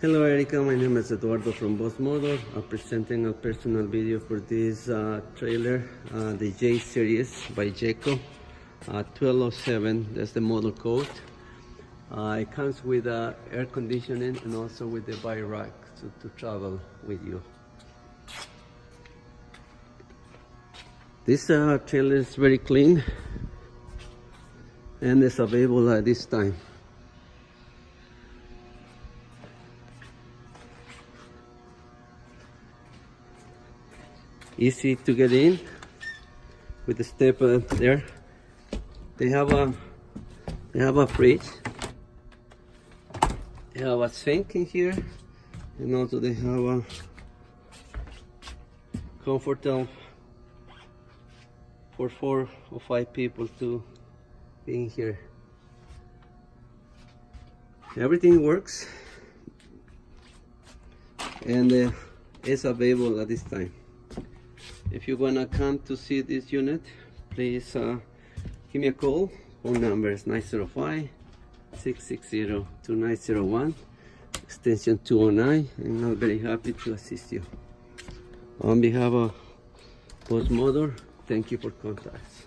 Hello Erica, my name is Eduardo from Boss Motor. I'm presenting a personal video for this trailer, the J series by Jayco, 1207, that's the model code. It comes with air conditioning and also with the bike rack to travel with you. This trailer is very clean and it's available at this time. Easy to get in with the step there. They have a fridge. They have a sink in here, and also they have a comfortable for 4 or 5 people to be in here. Everything works, and it's available at this time. If you wanna come to see this unit, please give me a call. Phone number is 905-660-2901, extension 209, and I'm very happy to assist you. On behalf of Boss Motor, thank you for contacts.